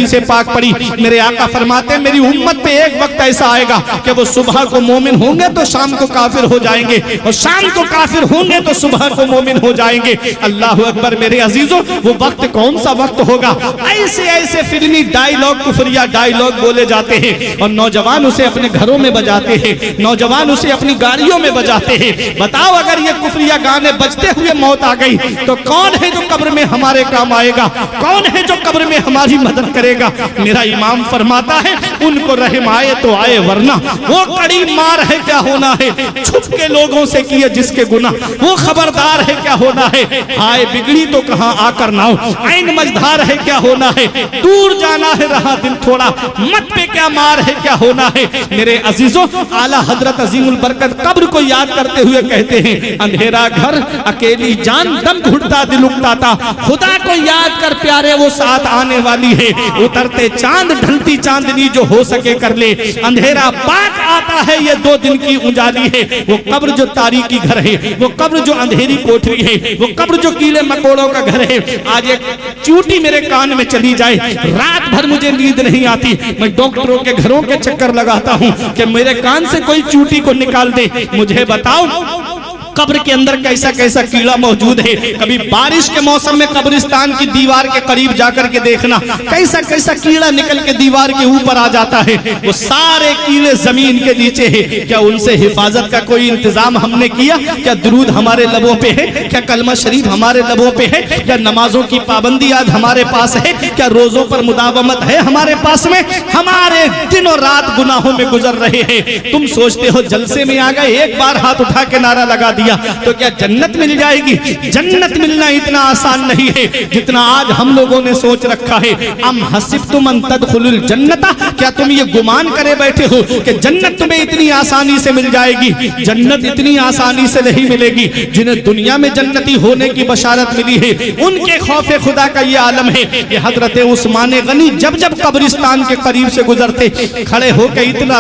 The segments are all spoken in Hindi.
से पाक पड़ी। मेरे आका फरमाते हैं मेरी उम्मत पे एक वक्त ऐसा आएगा कि वो सुबह को मोमिन होंगे तो शाम को काफिर हो जाएंगे, और शाम को काफिर होंगे तो सुबह को मोमिन हो जाएंगे। अल्लाह अकबर। मेरे अजीजों, वो वक्त कौन सा वक्त होगा? ऐसे ऐसे फिल्मी डायलॉग, कुफरिया डायलॉग बोले जाते हैं और नौजवान उसे अपने घरों में बजाते हैं, नौजवान उसे अपनी गाड़ियों में बजाते हैं। बताओ, अगर ये कुफरिया गाने बजते हुए मौत आ गई तो कौन है जो कब्र में हमारे काम आएगा? कौन है जो कब्र में हमारी मदद करेगा? मेरा इमाम फरमाता है उनको रहम आए तो आए, वरना वो कड़ी मार है क्या होना है। छुप के लोगों से किए जिसके गुनाह, वो खबरदार है क्या होना है। हाय बिगड़ी तो कहाँ आकर नाव, आइन मझधार है क्या होना है। दूर जाना है रहा दिन थोड़ा, मत पे क्या मार है क्या होना है। मेरे अजीजों, आला हजरत अजीमुल बरकत कब्र को याद करते हुए कहते हैं, अंधेरा घर अकेली जान दम घुटता दिल उकताता, खुदा को याद कर प्यारे वो साथ आने वाली है। उतरते चांद ढलती चांदनी जो हो सके कर ले, अंधेरा बात आता है ये 2 दिन की उजाली है। वो कब्र जो तारीकी घर है, वो कब्र जो अंधेरी कोठरी है, वो कब्र जो कीड़े मकोड़ों का घर है। आज एक चूटी मेरे कान में चली जाए, रात भर मुझे नींद नहीं आती, मैं डॉक्टरों के घरों के चक्कर लगाता हूँ कि मेरे कान से कोई चूटी को निकाल दे। मुझे बताओ कब्र के अंदर कैसा कैसा कीड़ा मौजूद है। कभी बारिश के मौसम में कब्रिस्तान की दीवार के करीब जाकर के देखना, कैसा कैसा कीड़ा निकल के दीवार के ऊपर आ जाता है। वो सारे कीड़े जमीन के नीचे है। क्या उनसे हिफाजत का कोई इंतजाम हमने किया? क्या दुरूद हमारे लबों पे है? क्या कलमा शरीफ हमारे लबों पे है? क्या नमाजों की पाबंदी आज हमारे पास है? क्या रोजों पर मुदावमत है हमारे पास में? हमारे दिन और रात गुनाहों में गुजर रहे हैं। तुम सोचते हो जलसे में आ गए, एक बार हाथ उठा के नारा लगा दिया तो क्या जन्नत मिल जाएगी? जन्नत मिलना इतना आसान नहीं है जितना आज हम लोगों ने सोच रखा है। अम हसिबतुम अन तदखुलुल जन्नता, क्या तुम ये गुमान करे बैठे हो कि जन्नत तुम्हें इतनी आसानी से मिल जाएगी? जन्नत इतनी आसानी से नहीं मिलेगी। जिन्हें दुनिया में जन्नती होने की बशारत मिली है उनके खौफे खुदा का ये आलम है कि हजरत उस्मान गनी जब जब कब्रिस्तान के करीब से गुजरते, खड़े होकर इतना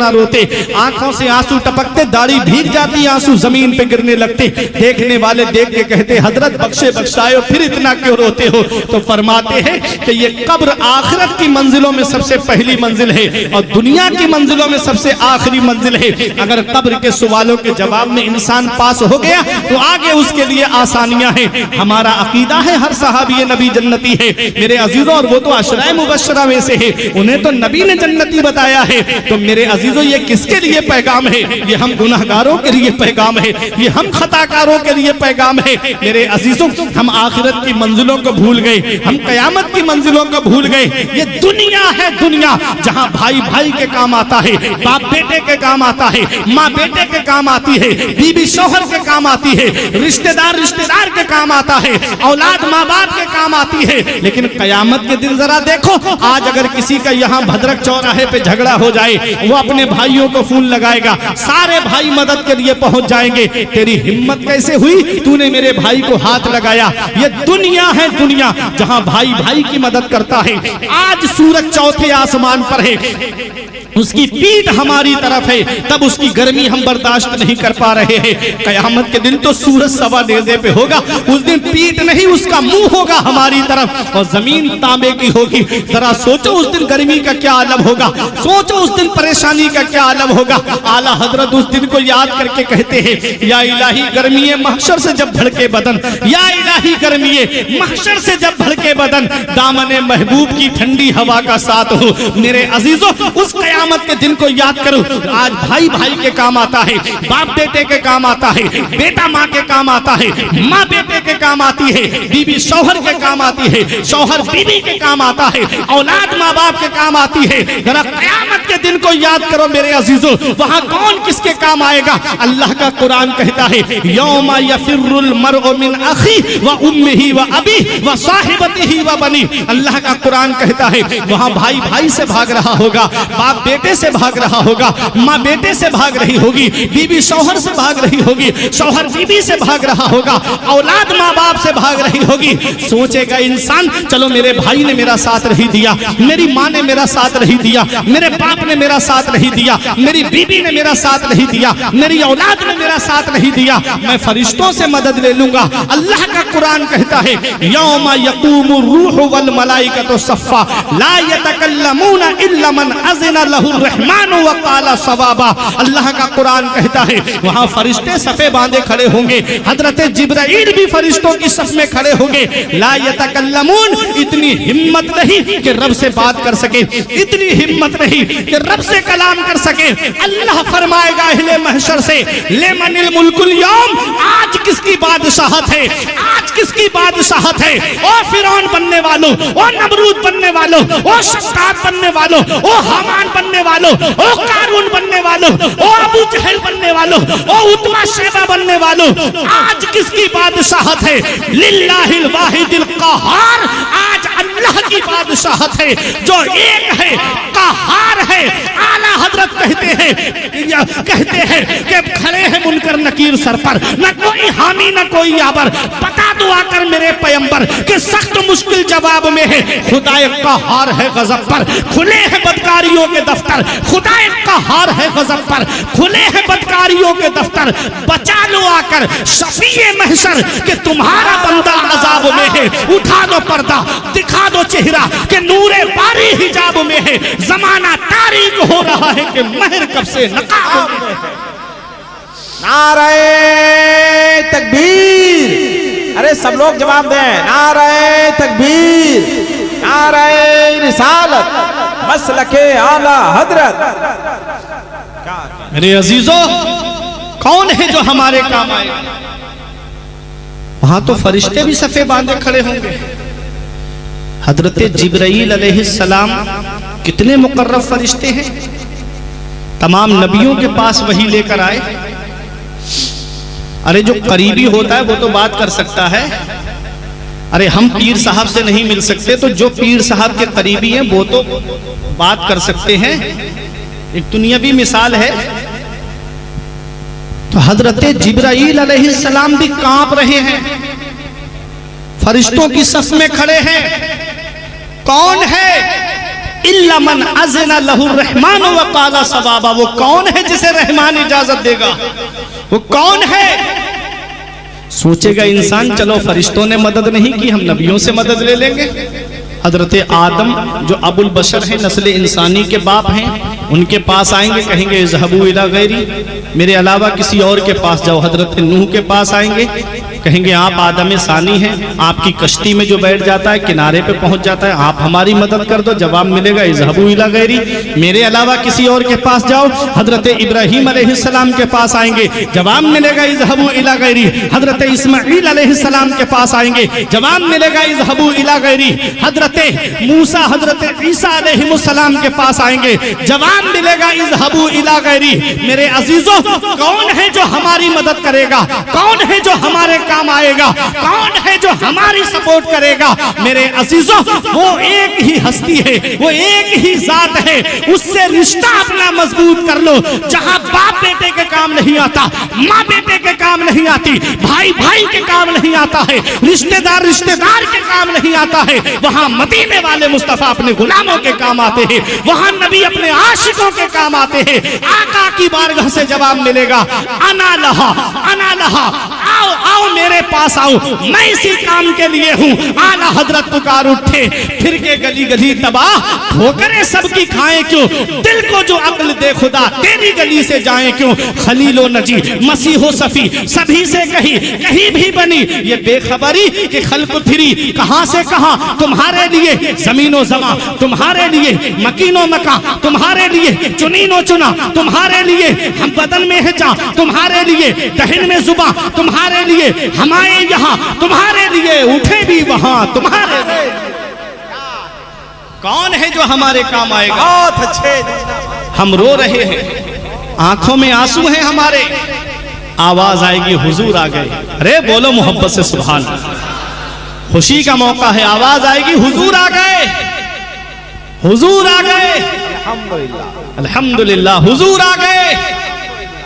रोते, आंखों से आंसू टपकते, दाढ़ी भीग जाती, आंसू जमीन पे गिरने लगते। देखने वाले देख के कहते, हजरत बख्शे बख्शाए, फिर इतना क्यों रोते हो? तो फरमाते हैं कि ये कब्र आखिरत की मंजिलों में सबसे पहली मंजिल है और दुनिया की मंजिलों में सबसे आखिरी मंजिल है। अगर कब्र के सवालों के जवाब में इंसान पास हो गया तो आगे उसके लिए आसानियां हैं। हमारा अकीदा है हर सहाबी नबी जन्नती है मेरे अजीजों, और वो तो अशराए मुबश्शरा में से है, उन्हें तो नबी ने जन्नती बताया है। तो मेरे अजीजों, ये किसके लिए पैगाम है? ये हम गुनाहगारों के लिए पैगाम है, ये हम खताकारों के लिए पैगाम है। मेरे अजीजों, हम आखिरत की मंजिलों को भूल गए, हम कयामत की मंजिलों को भूल गए। ये दुनिया है, दुनिया जहां भाई भाई के काम आता है, बाप बेटे के काम आता है, माँ बेटे के काम आती है, बीबी शौहर के काम आती है, रिश्तेदार रिश्तेदार के काम आता है, औलाद माँ बाप के काम आती है। लेकिन कयामत के दिन जरा देखो, आज अगर किसी का यहाँ भद्रक चौराहे पे झगड़ा हो जाए, वो अपने भाइयों को फोन लगाएगा, सारे भाई मदद के लिए पहुंच जाएंगे। तेरी हिम्मत कैसे हुई? तूने मेरे भाई को हाथ लगाया। ये दुनिया है, दुनिया जहां भाई भाई की मदद करता है। आज सूरज चौथे आसमान पर है, उसकी पीठ हमारी तरफ है, तब उसकी गर्मी हम बर्दाश्त नहीं कर पा रहे हैं। कयामत के दिन तो सूरज सवा नेज़े पे होगा, उस दिन पीठ नहीं उसका मुंह होगा हमारी तरफ और जमीन तांबे की होगी। जरा सोचो उस दिन गर्मी का क्या आलम होगा, सोचो उस दिन परेशानी का क्या आलम होगा। आला हजरत उस दिन को याद करके कहते हैं, या इलाही गर्मीए महशर से जब भड़के बदन, या इलाही गर्मीए महशर से जब भड़के बदन, दामने महबूब की ठंडी हवा का साथ हो। मेरे अजीजों, उस कयामत के दिन को याद करो। आज भाई भाई के काम आता है, बाप बेटे के काम आता है, बेटा माँ के काम आता है, माँ बेटे के काम आती है, बीबी शौहर के काम आती है, शौहर बीबी के काम आता है, औलाद माँ बाप के काम आती है। जरा कयामत के दिन को याद करो मेरे अजीजों, वहाँ कौन किसके काम आएगा? अल्लाह का कुरान कहता है, यौमा यफिर्रुल मर्उ मिन अखी व उम्मिही व अबी व साहिबतिही व बनी। अल्लाह का कुरान कहता है वहाँ भाई भाई से भाग रहा होगा, बाप बेटे से भाग रहा होगा, माँ बेटे से भाग रही होगी, बीवी शौहर से भाग रही होगी, शौहर बीवी से भाग रहा होगा, औलाद माँ बाप से भाग रही होगी। सोचेगा इंसान चलो मेरे भाई ने मेरा साथ नहीं दिया, मेरी माँ ने मेरा साथ नहीं दिया, मेरे बाप ने मेरा साथ नहीं दिया, मेरी बीवी ने मेरा साथ नहीं दिया, मेरी औलाद ने मेरा साथ नहीं दिया, मैं फरिश्तों से मदद ले लूंगा। अल्लाह का कुरान कहता है यौमा यक़ूमु रूहु वल मलाइकतु सफ़्फ़ा ला यतकल्लमूना इल्ला मन अज़िना लहुर रहमानु व क़ाला सवाबा। अल्लाह का कुरान कहता है वहां फरिश्ते सफ़े बांधे खड़े होंगे, हजरत जिब्राइल भी फरिश्तों की सफ में खड़े होंगे। ला यतकल्लमून, इतनी हिम्मत नहीं कि रब से बात कर सके, इतनी हिम्मत नहीं कि रब से कलाम कर सके। अल्लाह फरमाएगा अहले महशर से लिमनिल मुल्कुल यौम, आज किसकी बादशाहत है, आज किसकी बादशाहत है। ओ फिरौन बनने वालों, ओ नमरूद बनने वालों, ओ शद्दाद बनने वालों, ओ हामान बनने वालों, ओ कारून बनने वालों, ओ अबू जहल बनने वालों, ओ उतबा शैबा बनने वालों, आज किसकी बादशाहत है। लिल्लाहिल वाहिदिल क़हार, आज अल्लाह की बादशाहत है जो एक है, क़हार है। आला हजरत कहते हैं कि खड़े हैं मुनकर नकीर सर पर, न कोई हामी न कोई याबर। बता दो आकर मेरे पैगंबर कि सख्त मुश्किल जवाब में है, खुदाए क़हार है गजब पर, खुले हैं बदकारियों के दफ्तर। खुदाए क़हार है गजब पर, खुले हैं बदकारियों के दफ्तर। बचा लो आकर शफीए महशर कि तुम्हारा बंदा अजाब में है। उठा दो पर्दा, दिखा दो चेहरा कि नूरे बारी हिजाब में है। जमाना तारीक हो रहा है कि महर कब से नकाब में है। नारे तकबीर, अरे सब लोग जवाब दें। नारे तकबीर, नारे रिसालत, मसलके आला हजरत। मेरे अजीजों, कौन है जो हमारे काम आए। वहां तो फरिश्ते भी सफे बांधे खड़े होंगे। हजरत जिब्राइल अलैहिस्सलाम कितने मुकर्रब फरिश्ते हैं, तमाम नबियों के पास वही लेकर आए। अरे जो करीबी होता है वो तो बात कर सकता है। अरे हम पीर साहब से नहीं मिल सकते, तो जो पीर साहब के करीबी हैं वो तो बात कर सकते हैं। एक दुनियावी मिसाल है। तो हजरत जिब्राइल अलैहिस्सलाम भी कांप रहे हैं, फरिश्तों की सफ में खड़े हैं। कौन है? इल्ला मन अज़ना लहुर रहमान व क़ाला सवाबा। वो कौन है जिसे रहमान इजाजत देगा? वो कौन है? सोचेगा इंसान चलो फरिश्तों ने मदद नहीं की, हम नबियों से मदद ले लेंगे। हजरत आदम जो अबुल बशर हैं, नस्ल इंसानी के बाप हैं, उनके पास आएंगे, कहेंगे इज़हबू इला गैरी, मेरे अलावा किसी और के पास जाओ। हजरत नूह के पास आएंगे, कहेंगे आप आदम सानी हैं, आपकी कश्ती में जो बैठ जाता है किनारे पे पहुंच जाता है, आप हमारी मदद कर दो। जवाब मिलेगा इज़हबू इला गैरी, मेरे अलावा किसी और के पास जाओ। हजरत इब्राहीम अलैहिस्सलाम के पास आएंगे, जवाब मिलेगा इज़हबू इला गैरी। हजरत इस्माईल अलैहिस्सलाम के पास आएंगे, जवाब मिलेगा इज़हबू इला गैरी। हजरत मूसा, हजरत ईसा अलैहिस्सलाम के पास आएंगे, जवाब मिलेगा इज़हबू इला गैरी। मेरे अजीजों, कौन है जो हमारी मदद करेगा? कौन है जो हमारे काम आएगा? कौन है जो हमारी सपोर्ट करेगा? मेरे अजीजों, वो एक ही हस्ती है, वो एक ही जात है। उससे रिश्ता अपना मजबूत कर लो। जहां बाप बेटे के काम नहीं आता, माँ बेटे के काम नहीं आती, भाई भाई के काम नहीं आता है, रिश्तेदार रिश्तेदार के काम नहीं आता है, वहां मदीने वाले मुस्तफा अपने गुलामों के काम आते हैं, वहां नबी अपने आशिकों के काम आते हैं। आका की बारगाह से जवाब मिलेगा अना लहा, अना लहा, आओ आओ मेरे पास आओ, मैं इसी काम के लिए हूँ। आला हजरत पुकार उठे, फिर के गली गली तबाह, ठोकरें सबकी खाएं क्यों, दिल को जो अक्ल दे खुदा तेरी गली से जाए क्यों। खलीलो नजी मसीहो सफी सभी से कही कहीं भी बनी ये बेखबरी कि खल्क फिरी कहां से कहां। तुम्हारे लिए जमीनो जमा, तुम्हारे लिए मकीनो मका, तुम्हारे लिए चुनीनो चुना, तुम्हारे लिए हम बदन में है जा, तुम्हारे लिए दहन में जुबा, तुम्हारे लिए हमारे यहाँ, तुम्हारे लिए उठे भी वहां, तुम्हारे लिए। कौन है जो हमारे काम आएगा? बहुत अच्छे। हम रो रहे हैं, आंखों में आंसू हैं हमारे, आवाज आएगी हुजूर आ गए। अरे बोलो मोहब्बत से सुभान अल्लाह। खुशी का मौका है, आवाज आएगी हुजूर आ गए, हुजूर आ गए। अल्हम्दुलिल्लाह। अल्हम्दुलिल्लाह हुजूर आ गए।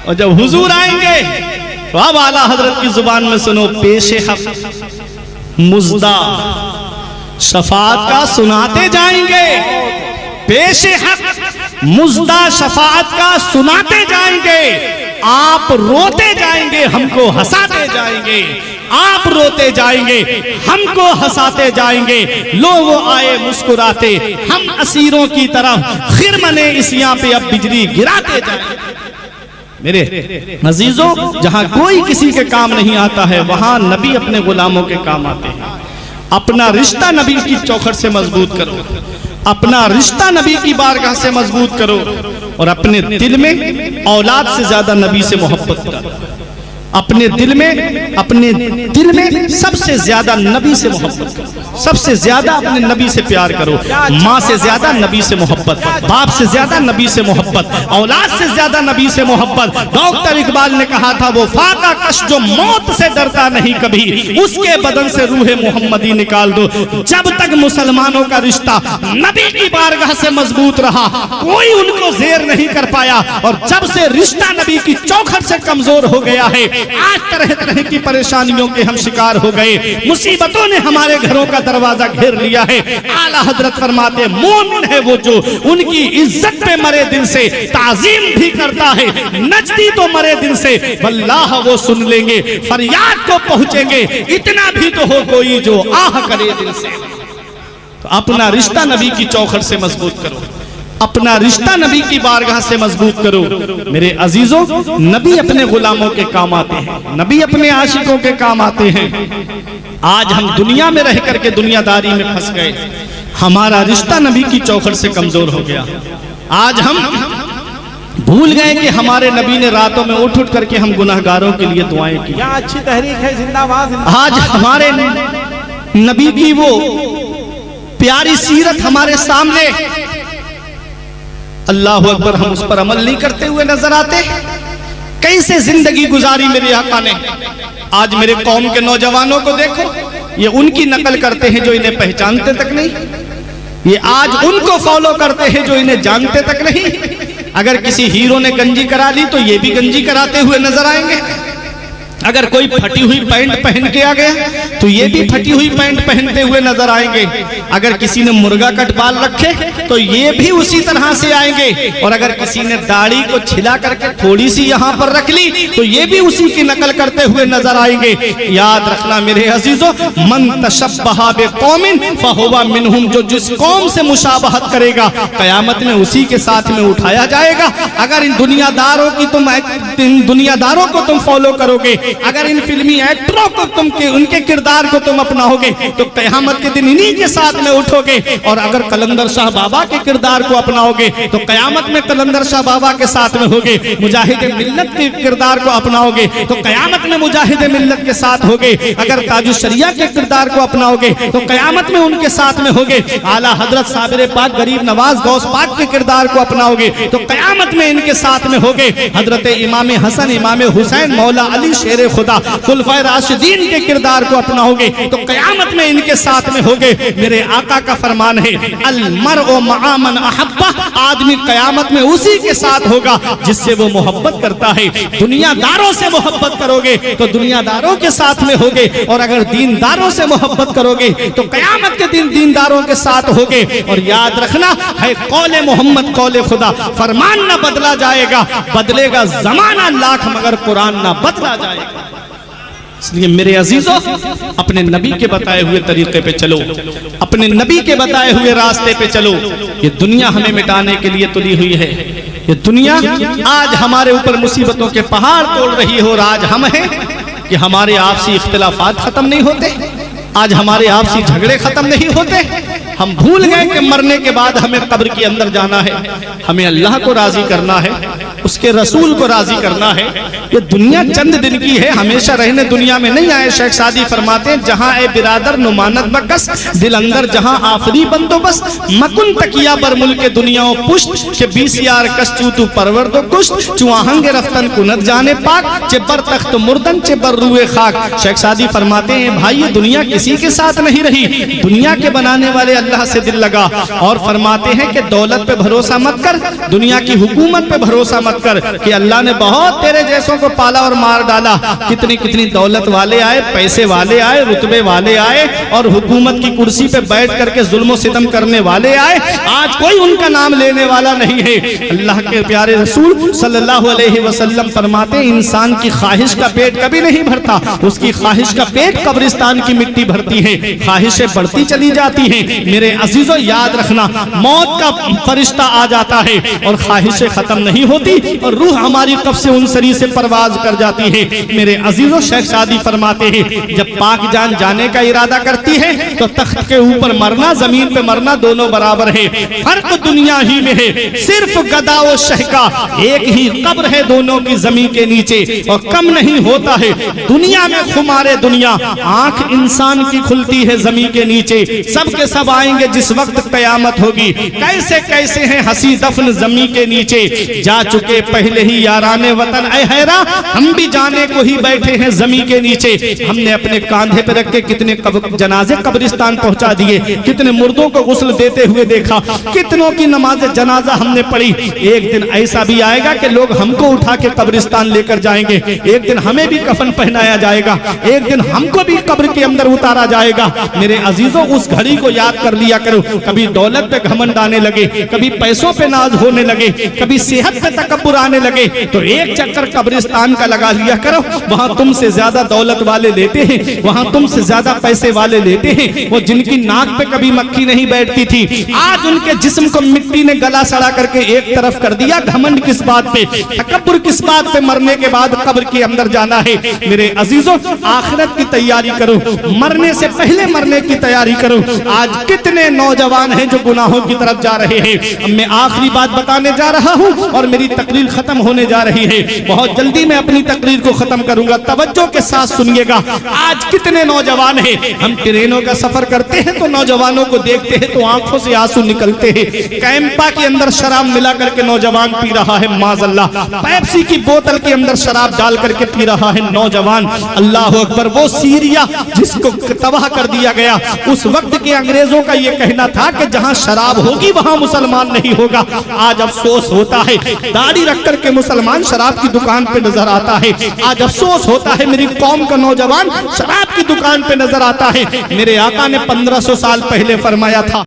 और जब हुजूर आएंगे तो अब आला हजरत की जुबान में सुनो, पेशे हक मुजदा शफात का सुनाते जाएंगे। पेशे हक मुजदा शफात का सुनाते जाएंगे। आप रोते जाएंगे, हमको हंसाते जाएंगे। आप रोते जाएंगे, हमको हंसाते जाएंगे। लो वो आए मुस्कुराते, हम असीरों की तरफ खिरमने इसियां पे अब बिजली गिराते जाएंगे। मेरे अजीजों, जहां कोई किसी के काम नहीं आता है, वहां नबी अपने गुलामों के काम आते हैं। अपना रिश्ता नबी की चौखट से मजबूत करो, अपना रिश्ता नबी की बारगाह से मजबूत करो, और अपने दिल में औलाद से ज्यादा नबी से मोहब्बत करो। अपने दिल में सबसे ज्यादा नबी से मोहब्बत करो, सबसे ज्यादा अपने नबी से प्यार करो। माँ से ज्यादा नबी से मोहब्बत, बाप से ज्यादा नबी से मोहब्बत, औलाद से ज्यादा नबी से मोहब्बत। डॉक्टर इकबाल ने कहा था, वो फाका कश जो मौत से डरता नहीं कभी, उसके बदन से रूहे मोहम्मदी निकाल दो। जब तक मुसलमानों का रिश्ता नबी की बारगाह से मजबूत रहा, कोई उनको जेर नहीं कर पाया। और जब से रिश्ता नबी की चौखट से कमजोर हो गया है, आज तरह तरह की परेशानियों के हम शिकार हो गए। मुसीबतों ने हमारे घरों का दरवाजा घेर लिया है। आला हजरत फरमाते, मोमिन है वो जो उनकी इज्जत पे मरे दिन से ताजीम भी करता है, नजदी तो मरे दिन से वल्लाह वो सुन लेंगे, फरियाद को पहुंचेंगे। इतना भी तो हो कोई जो आह करे दिल से। तो अपना रिश्ता नबी की चौखट से मजबूत करो, अपना रिश्ता नबी की बारगाह से मजबूत करो। मेरे अजीजों, नबी अपने गुलामों के काम आते हैं, नबी अपने आशिकों के काम आते हैं। आज हम दुनिया में रह करके दुनियादारी में फंस गए, हमारा रिश्ता नबी की चौखट से कमजोर हो गया। आज हम भूल गए कि हमारे नबी ने रातों में उठ उठ करके हम गुनाहगारों के लिए दुआएं की। क्या अच्छी तहरीक है, जिंदाबाद। आज हमारे नबी की वो प्यारी सीरत हमारे सामने, अल्लाह अकबर, हम उस पर अमल नहीं करते हुए नजर आते। कैसे जिंदगी गुजारी मेरे आका ने। आज मेरे कौम के नौजवानों को देखो, ये उनकी नकल करते हैं जो इन्हें पहचानते तक नहीं, ये आज उनको फॉलो करते हैं जो इन्हें जानते तक नहीं। अगर किसी हीरो ने गंजी करा ली तो ये भी गंजी कराते हुए नजर आएंगे। अगर कोई फटी हुई पैंट पहन के आ गया तो ये भी फटी हुई पैंट पहनते हुए नजर आएंगे। अगर किसी ने मुर्गा कट बाल रखे तो ये भी उसी तरह से आएंगे। और अगर किसी ने दाढ़ी को छिला करके थोड़ी सी यहाँ पर रख ली तो ये भी उसी की नकल करते हुए नजर आएंगे। याद रखना मेरे अजीजों, मन तशब्बहा बिकौमिन फहुवा मिनहुम, जो जिस कौम से मुशाबहत करेगा कयामत में उसी के साथ में उठाया जाएगा। अगर इन दुनियादारों को तुम फॉलो करोगे, अगर इन फिल्मी एक्टरों को उनके किरदार को तुम अपनाओगे तो कयामत के दिन इन्हीं के साथ में उठोगे। और अगर कलंदर शाह बाबा के किरदार को अपनाओगे तो कयामत में कलंदर शाह बाबा के साथ में होगे। मुजाहिद मिल्लत के किरदार को अपनाओगे तो कयामत में मुजाहिद मिल्लत के साथ होगे। अगर ताजुश शरिया के किरदार को अपनाओगे तो कयामत में उनके साथ में होगे। आला हजरत साबिर पाक गरीब नवाज गौस पाक के किरदार को अपनाओगे तो कयामत में इनके साथ में होगे। हजरत इमाम हसन, इमाम हुसैन, मौला अली शेर खुदा, खुलफाए राशिदीन के किरदार को अपनाओगे तो कयामत में इनके साथ में होगे। मेरे आका का फरमान है, अल मरउ मअ मन अहब्बा, आदमी कयामत में उसी के साथ होगा जिससे वो मोहब्बत करता है। दुनियादारों से मोहब्बत करोगे तो दुनियादारों के साथ में होगे, और अगर दीनदारों से मोहब्बत करोगे तो कयामत के दिन दीनदारों के साथ होगे। और याद रखना है, कौले मोहम्मद कौले खुदा, फरमान ना बदला जाएगा, बदलेगा जमाना लाख मगर कुरान ना बदला जाएगा। इसलिए मेरे अजीजों, अपने नबी के बताए हुए तरीके पे चलो, अपने नबी के बताए हुए रास्ते पे चलो। ये दुनिया हमें मिटाने के लिए तुली हुई है। ये दुनिया आज हमारे ऊपर मुसीबतों के पहाड़ तोड़ रही हो, और आज हम हैं कि हमारे आपसी इख्तिलाफात खत्म नहीं होते, आज हमारे आपसी झगड़े खत्म नहीं होते। हम भूल गए कि मरने के बाद हमें कब्र के अंदर जाना है, हमें अल्लाह को राजी करना है, उसके रसूल को राजी करना है। ये दुनिया चंद दिन की है, हमेशा रहने दुनिया में नहीं आए। शेख सादी फरमाते हैं, जहां ए बिरादर नुमानत बकस, दिल अंदर जहां आफरी बंदोबस्त, मकुन तकिया बर मुल्क दुनिया पुष्ट के 20 यार कश्चू तू परवर दो कुश्त, चुआहंग रफ्तन कुनत जाने पाक, चे बर तख्त मुर्दन चे बर रुए खाक। शेख सादी फरमाते हैं, भाई ये दुनिया किसी के साथ नहीं रही, दुनिया के बनाने वाले अल्लाह से दिल लगा। और फरमाते हैं कि दौलत पे भरोसा मत कर, दुनिया की हुकूमत पे भरोसा मत कर कि अल्लाह ने बहुत तेरे जैसों को पाला और मार डाला। कितनी कितनी दौलत वाले आए, पैसे वाले आए, रुतबे वाले आए और हुकूमत की कुर्सी पे बैठ करके जुल्म सितम करने वाले आए, आज कोई उनका नाम लेने वाला नहीं है। अल्लाह के प्यारे रसूल सल्लल्लाहु अलैहि वसल्लम फरमाते हैं, इंसान की ख्वाहिश का पेट कभी नहीं भरता, उसकी ख्वाहिश का पेट कब्रिस्तान की मिट्टी भरती है। ख्वाहिशें बढ़ती चली जाती हैं। मेरे अजीजों याद रखना, मौत का फरिश्ता आ जाता है और ख्वाहिशें खत्म नहीं होती और रूह हमारी कफ से उनसरी से परवाज कर जाती है। मेरे अजीजों शेख सादी फरमाते हैं, जब पाक जान जाने का इरादा करती है तो तख्त के ऊपर मरना, जमीन पे मरना दोनों बराबर है। फर्क दुनिया ही में है, सिर्फ गदा और शह का एक ही कब्र है दोनों की जमीन के नीचे और कम नहीं होता है। दुनिया में खुमारे दुनिया, आंख इंसान की खुलती है जमीन के नीचे, सब के सब आएंगे जिस वक्त कयामत होगी। कैसे कैसे हैं हंसी दफन जमीन के नीचे, जा चुके पहले ही याराने वतन ऐ हैरा, हम भी जाने को ही बैठे हैं जमीन के नीचे। हमने अपने कांधे पे रख के कितने जनाजे कब्रिस्तान पहुंचा दिए, कितने मुर्दों को गुस्ल देते हुए देखा, कितनों की नमाज जनाजा हमने पढ़ी। एक दिन ऐसा भी आएगा कि लोग हमको उठा के कब्रिस्तान लेकर जाएंगे, एक दिन हमें भी कफन पहनाया जाएगा, एक दिन हमको भी कब्र के अंदर उतारा जाएगा। मेरे अजीजों, उस घड़ी को याद कर लिया करो। कभी दौलत पे घमंड आने लगे, कभी पैसों पे नाज होने लगे, कभी सेहत पे तकब्बुर आने लगे, तो एक चक्कर कब्रिस्तान का लगा लिया करो। वहां तुमसे ज्यादा दौलत वाले लेते हैं, वहां तुमसे ज्यादा पैसे वाले लेते हैं। वो जिनकी नाक पे कभी मक्खी नहीं बैठती थी, आज उनके जिस्म को मिट्टी ने गला सड़ा करके एक तरफ कर दिया। घमंड किस बात पे, तकब्बुर किस बात पे? मरने के बाद कब्र के अंदर जाना है। मेरे अजीजों, आखिरत की तैयारी करो, मरने से पहले मरने की तैयारी करो। आज कितने नौजवान हैं जो गुनाहों की तरफ जा रहे हैं। अब मैं आखिरी बात बताने जा रहा हूं और मेरी तकरीर खत्म होने जा रही है। बहुत जल्दी मैं अपनी तकरीर को खत्म करूंगा, तवज्जो के साथ सुनिएगा। आज कितने नौजवान हैं, हम ट्रेनों का सफर करते हैं तो नौजवानों को देखते हैं तो आंखों से आंसू निकलते हैं। कैंपा के अंदर शराब मिला करके नौजवान पी रहा है, माज़अल्लाह। पेप्सी की बोतल के अंदर शराब डाल करके पी रहा है नौजवान। अल्लाह अकबर। वो सीरिया जिसको तबाह कर दिया गया, उस वक्त के अंग्रेजों का ये कहना था कि जहां शराब होगी वहां मुसलमान नहीं होगा। आज अफसोस होता है, दाढ़ी रख करके मुसलमान शराब की दुकान पे नजर आता है। आज अफसोस होता है, मेरी कौम का नौजवान शराब की दुकान पे नजर आता है। मेरे आका ने 1500 साल पहले फरमाया था,